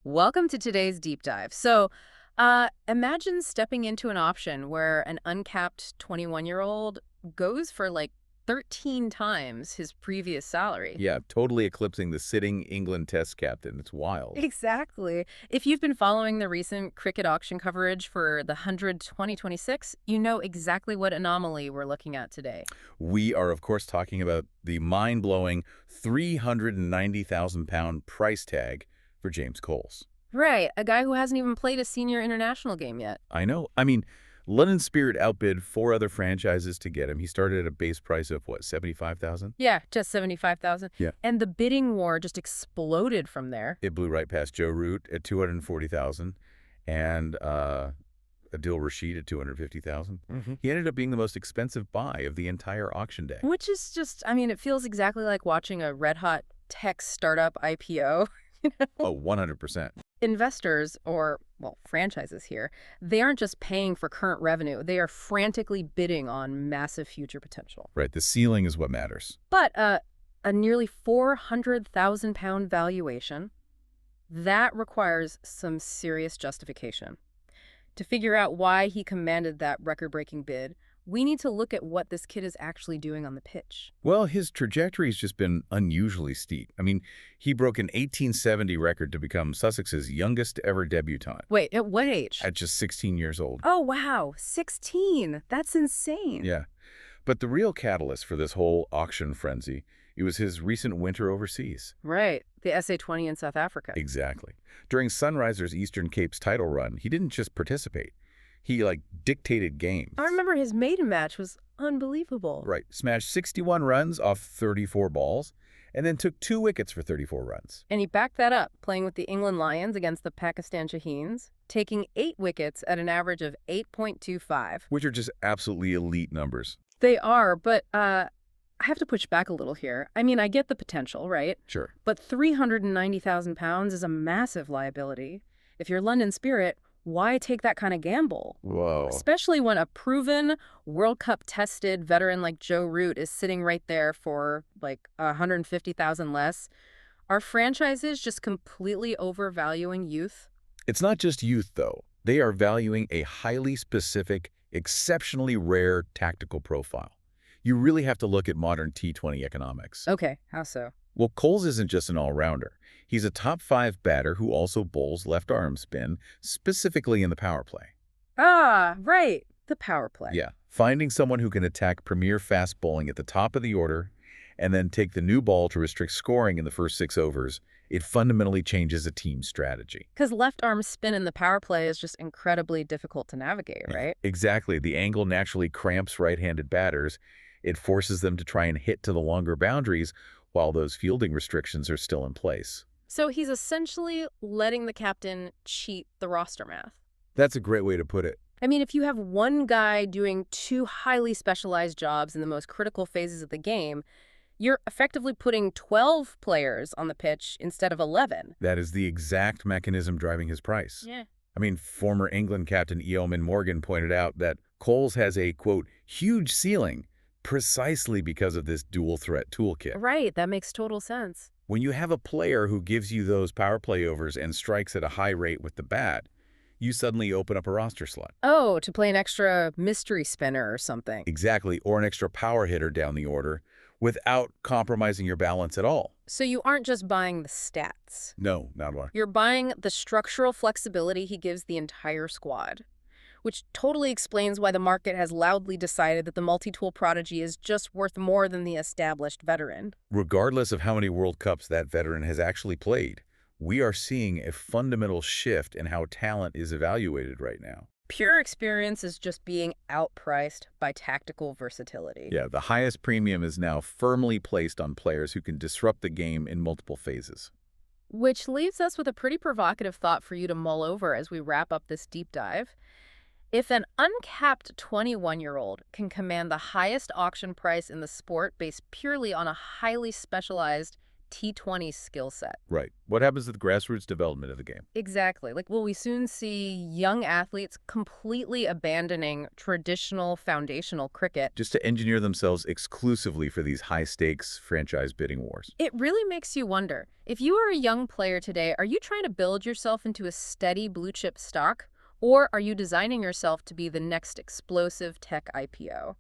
Welcome to today's deep dive. Imagine stepping into an option where an uncapped 21-year-old goes for like 13 times his previous salary. Yeah, totally eclipsing the sitting England Test captain. It's wild. Exactly. If you've been following the recent cricket auction coverage for the 100 2026, you know exactly what anomaly we're looking at today. We are, of course, talking about the mind-blowing £390,000 price tag for James Coles. Right, a guy who hasn't even played a senior international game yet. I know. London Spirit outbid four other franchises to get him. He started at a base price of, what, 75,000? Yeah, just 75,000. Yeah. And the bidding war just exploded from there. It blew right past Joe Root at 240,000 and Adil Rashid at 250,000. He ended up being the most expensive buy of the entire auction day. Which is just, it feels exactly like watching a red-hot tech startup IPO. Oh, 100%. Investors, or, well, franchises here, they aren't just paying for current revenue. They are frantically bidding on massive future potential. Right, the ceiling is what matters. But a nearly £400,000 valuation, that requires some serious justification. To figure out why he commanded that record-breaking bid, we need to look at what this kid is actually doing on the pitch. Well, his trajectory's just been unusually steep. He broke an 1870 record to become Sussex's youngest ever debutant Wait, at what age? at just 16 years old. Oh, wow, 16. That's insane. Yeah. But the real catalyst for this whole auction frenzy, it was his recent winter overseas. Right, the SA-20 in South Africa. Exactly. During Sunrisers Eastern Cape's title run, he didn't just participate. He, dictated games. I remember his maiden match was unbelievable. Right. Smashed 61 runs off 34 balls, and then took 2 wickets for 34 runs. And he backed that up, playing with the England Lions against the Pakistan Shaheens, taking 8 wickets at an average of 8.25. Which are just absolutely elite numbers. They are, but I have to push back a little here. I get the potential, right? Sure. But £390,000 is a massive liability. If you're London Spirit, why take that kind of gamble? Whoa. Especially when a proven World Cup tested veteran like Joe Root is sitting right there for like 150,000 less. Are franchises just completely overvaluing youth? It's not just youth, though. They are valuing a highly specific, exceptionally rare tactical profile. You really have to look at modern T20 economics. Okay, how so? Well, Coles isn't just an all-rounder. He's a top-5 batter who also bowls left-arm spin, specifically in the power play. Ah, right, the power play. Yeah, finding someone who can attack premier fast bowling at the top of the order and then take the new ball to restrict scoring in the first 6 overs, it fundamentally changes a team's strategy. Because left arm spin in the power play is just incredibly difficult to navigate, right? Exactly. The angle naturally cramps right-handed batters. It forces them to try and hit to the longer boundaries while those fielding restrictions are still in place. So he's essentially letting the captain cheat the roster math. That's a great way to put it. If you have one guy doing 2 highly specialized jobs in the most critical phases of the game, you're effectively putting 12 players on the pitch instead of 11. That is the exact mechanism driving his price. Yeah. Former England captain Eomin Morgan pointed out that Coles has a, quote, huge ceiling precisely because of this dual-threat toolkit. Right, that makes total sense. When you have a player who gives you those power play overs and strikes at a high rate with the bat, you suddenly open up a roster slot. Oh, to play an extra mystery spinner or something. Exactly, or an extra power hitter down the order without compromising your balance at all. So you aren't just buying the stats. No, not one. You're buying the structural flexibility he gives the entire squad, which totally explains why the market has loudly decided that the multi-tool prodigy is just worth more than the established veteran. Regardless of how many World Cups that veteran has actually played, we are seeing a fundamental shift in how talent is evaluated right now. Pure experience is just being outpriced by tactical versatility. Yeah, the highest premium is now firmly placed on players who can disrupt the game in multiple phases. Which leaves us with a pretty provocative thought for you to mull over as we wrap up this deep dive. If an uncapped 21-year-old can command the highest auction price in the sport based purely on a highly specialized T20 skill set. Right. What happens to the grassroots development of the game? Exactly. Like, will we soon see young athletes completely abandoning traditional foundational cricket? Just to engineer themselves exclusively for these high-stakes franchise bidding wars. It really makes you wonder, if you are a young player today, are you trying to build yourself into a steady blue chip stock? Or are you designing yourself to be the next explosive tech IPO?